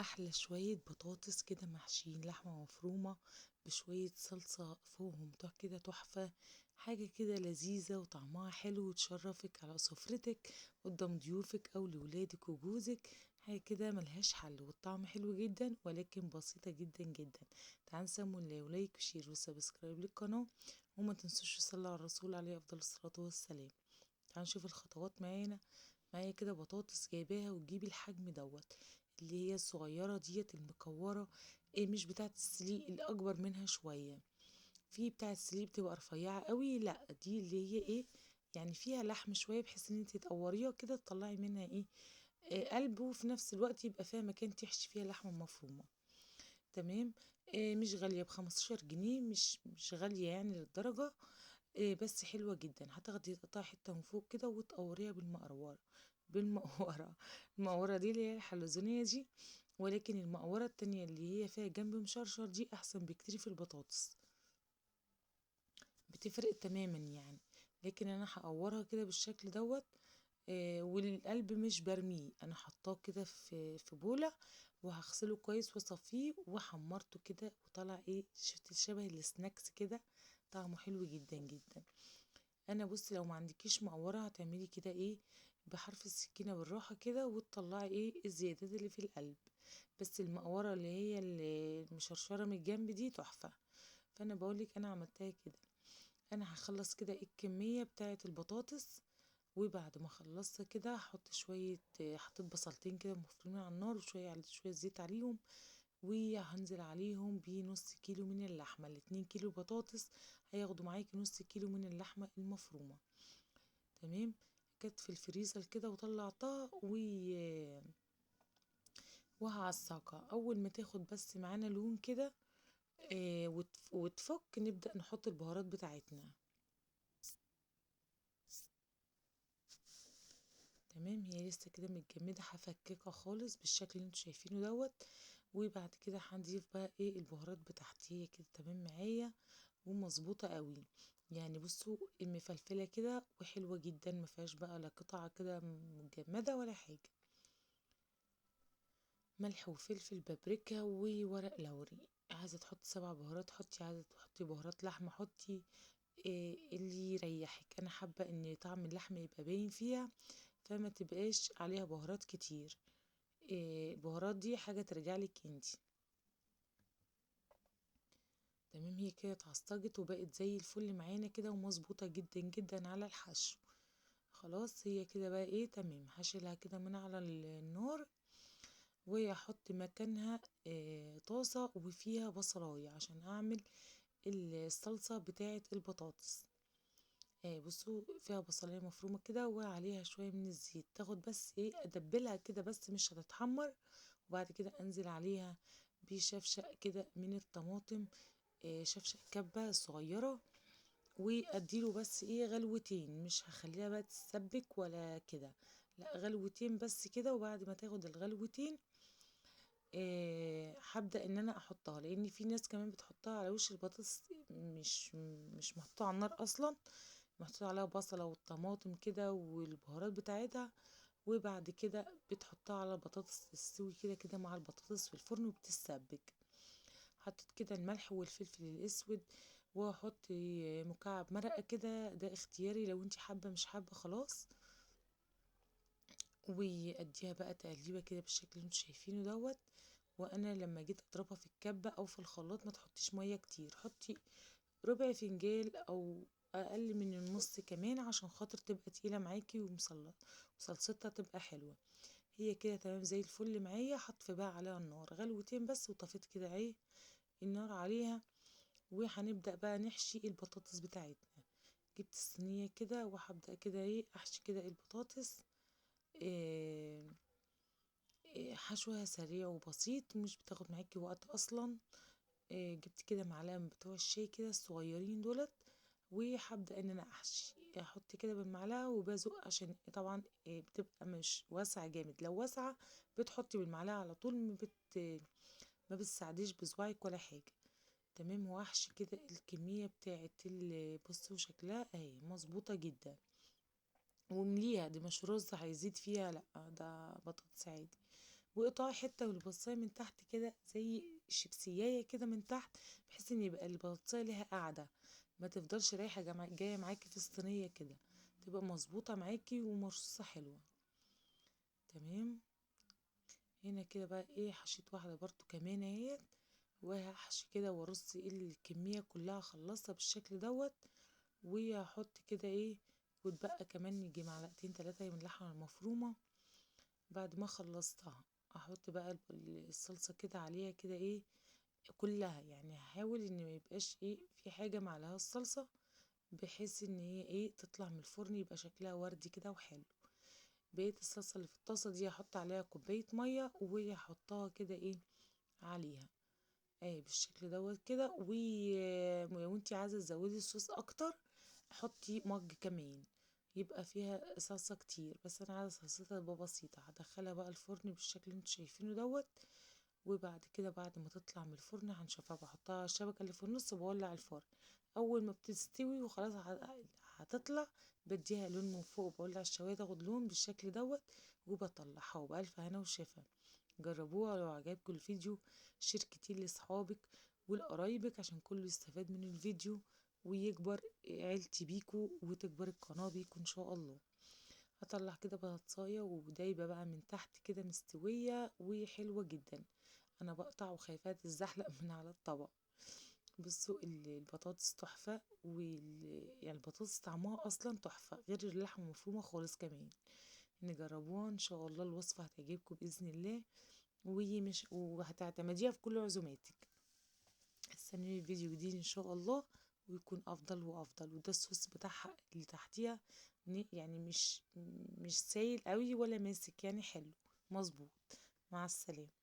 احلى شوية بطاطس كده محشيين لحمة مفرومة بشوية صلصة فوقهم كده تحفة. حاجة كده لذيذة وطعمها حلو وتشرفك على سفرتك قدام ضيوفك او لولادك وجوزك. حاجة كده ملهاش حل والطعم حلو جدا ولكن بسيطة جدا جدا. تعالوا نسموا الله ولايك وشير وسبسكرايب للقناة، وما تنسوش تصلوا على الرسول عليه افضل الصلاة والسلام. تعالوا نشوف الخطوات معايا كده بطاطس جايباها وتجيبي الحجم دوت، اللي هي الصغيرة ديت المكورة، ايه مش بتاعة السليق الأكبر منها شوية. في بتاعة السليق بتبقى رفيعة قوي، لا دي اللي هي ايه يعني فيها لحم شوية بحيث ان انت تقوريها كده تطلعي منها ايه، قلب، وفي نفس الوقت يبقى فيها مكان تحشي فيها لحمة مفرومة. تمام. مش غالية ب15 جنيه، مش غالية يعني للدرجة. بس حلوة جدا، هتاخدي تقطعي حتة من فوق كده وتقوريها بالمقورة المقورة دي اللي هي الحلزونية دي، ولكن المقورة التانية اللي هي فيها جنب مشرشر دي أحسن بكتير في البطاطس، بتفرق تماما يعني. لكن أنا هقورها كده بالشكل دوت. والقلب مش برميه، أنا حطاه كده في بولة، وهغسله كويس واصفيه وحمرته كده وطلع ايه شفت شبه السناكس كده، طعمه حلو جدا جدا. انا بصي لو ما عندكيش مقوره هتعملي كده ايه، بحرف السكينه بالراحه كده وتطلعي ايه الزيادات اللي في القلب. بس المقوره اللي هي المشرشره من الجنب دي تحفه. فانا بقولك انا عملتها كده. انا هخلص كده إيه الكميه بتاعه البطاطس، وبعد ما خلصت كده هحط شويه، حطيت بصلتين كده مفرومين على النار وشويه شويه زيت عليهم، وهنزل عليهم بنص كيلو من اللحمة. ال2 كيلو بطاطس هياخدوا معاكي نص كيلو من اللحمة المفرومة. تمام. كانت في الفريزر كده وطلعتها وهعصقها اول ما تاخد بس معانا لون كده، وتفك نبدأ نحط البهارات بتاعتنا. تمام، هي لسه كده متجمدة، هفككها خالص بالشكل اللي انتوا شايفينه دوت. وبعد كده هنضيف بقى ايه البهارات بتاعتي، هي كده تمام معايا ومظبوطة قوي. يعني بصوا المفلفلة كده وحلوة جدا، مفيهاش بقى لا قطعة كده مجمدة ولا حاجة. ملح وفلفل بابريكا وورق لوري، عايزة تحطي 7 بهارات حطي، عايزة تحطي بهارات لحمة حطي، إيه اللي يريحك. انا حابة ان طعم اللحمة يبقى باين فيها، فما تبقاش عليها بهارات كتير. إيه البهارات دي حاجة ترجعلك انتي. تمام، هي كده اتعصجت وبقت زي الفل معانا كده ومظبوطة جدا جدا على الحشو. خلاص هي كده بقى ايه تمام، هشيلها كده من على النار، واحط مكانها طاسة وفيها بصلاية عشان اعمل الصلصة بتاعة البطاطس. بصوا فيها بصلاية مفرومة كده وعليها شوية من الزيت، تاخد بس ايه ادبلها كده بس مش هتتحمر. وبعد كده انزل عليها بشفشق كده من الطماطم، شفشق كبة صغيرة، واديله بس ايه غلوتين، مش هخليها بقى تتسبك ولا كده، لا غلوتين بس كده. وبعد ما تاخد الغلوتين هبدأ ان انا احطها، لان في ناس كمان بتحطها على وش البطاطس مش محطوطة على النار اصلا، محطوط عليها بصلة والطماطم كده والبهارات بتاعتها، وبعد كده بتحطها على البطاطس تستوي كده كده مع البطاطس في الفرن وبتتسبك. حطيت كده الملح والفلفل الاسود، واحط مكعب مرقة كده، ده اختياري لو انتي حابة، مش حابة خلاص. واديها بقى تقليبة كده بالشكل اللي انتوا شايفينه دوت. وانا لما جيت اضربها في الكبة او في الخلاط ما تحطيش مية كتير، حطي ربع فنجان او اقل من النص كمان عشان خاطر تبقى تقيلة معاكي وصلصتها تبقى حلوة. هي كده تمام زي الفل معايا، هطفي بقى عليها النار غلوتين بس وطفيت كده ايه النار عليها. وهنبدأ بقى نحشي البطاطس بتاعتنا. جبت الصينية كده وهبدأ كده ايه احشي كده البطاطس. إيه حشوها سريع وبسيط مش بتاخد معاكي وقت اصلا. جبت كده معلقة من بتوع الشاي كده الصغيرين دولت، وهبدأ ان انا احط كده بالمعلقة وبزق عشان طبعا بتبقى مش واسعة جامد، لو واسعة بتحطي بالمعلقة على طول، ما بتساعديش بصباعك ولا حاجة. تمام، واحشي كده الكمية بتاعت بصوا شكلها اهي مظبوطة جدا. ومليها دي مش رز هيزيد فيها، لا ده بطاطس عادي. واقطعي حته من البطاطسايه من تحت كده زي شيبسيايه كده من تحت، بحيث ان يبقى البطاطسايه ليها قاعده، ما تفضلش رايحه جايه معاكي في الصينيه كده، تبقى مظبوطه معاكي ومرصوصه حلوه. تمام. هنا كده بقى ايه، حشيت واحده برضو كمان اهيت، وهحشي كده وارص ايه الكميه كلها، اخلصها بالشكل دوت. وهحط كده ايه، واتبقى كمان يجي معلقتين تلاتة من اللحمه المفرومه. بعد ما خلصتها احط بقى الصلصه كده عليها كده ايه كلها، يعني هحاول ان ما يبقاش ايه في حاجه معلها الصلصه، بحيث ان هي ايه تطلع من الفرن يبقى شكلها وردي كده وحلو. بقيت الصلصه اللي في الطاسه دي هحط عليها كوبايه ميه، وهحطها كده ايه عليها، ايه بالشكل دوت كده. وانتي عايزه تزودي الصوص اكتر، حطي مج كمان، يبقى فيها صلصه كتير. بس انا عايزه صلصتها تبقى بسيطه. هدخلها بقى الفرن بالشكل اللي انتوا شايفينه دوت. وبعد كده بعد ما تطلع من الفرن هنشوفها، بحطها على الشبكه اللي في النص وبولع الفرن. اول ما بتستوي وخلاص هتطلع، بديها لون من فوق، بولع الشوايه تاخد لون بالشكل دوت، وبطلعها. وبألف هنا وشفا. جربوها، لو عجبكم الفيديو شير كتير لاصحابك ولقرايبك عشان كله يستفاد من الفيديو، ويكبر عيلتي بيكو، وتكبر القناة بيكو ان شاء الله. هطلع كده بطاطساية ودايبة بقى من تحت كده مستوية وحلوة جدا. انا بقطع وخايفاها تتزحلق من على الطبق. بصوا البطاطس تحفة، يعني البطاطس طعمها اصلا تحفة غير اللحمة المفرومة خالص كمان. نجربوها ان شاء الله، الوصفة هتعجبكم بإذن الله، ومش وهتعتمديها في كل عزوماتك. استنوني فيديو جديد ان شاء الله، ويكون افضل وافضل. وده الصوص بتاعها اللي تحتيها، يعني مش سايل قوي ولا ماسك، يعني حلو مظبوط. مع السلامة.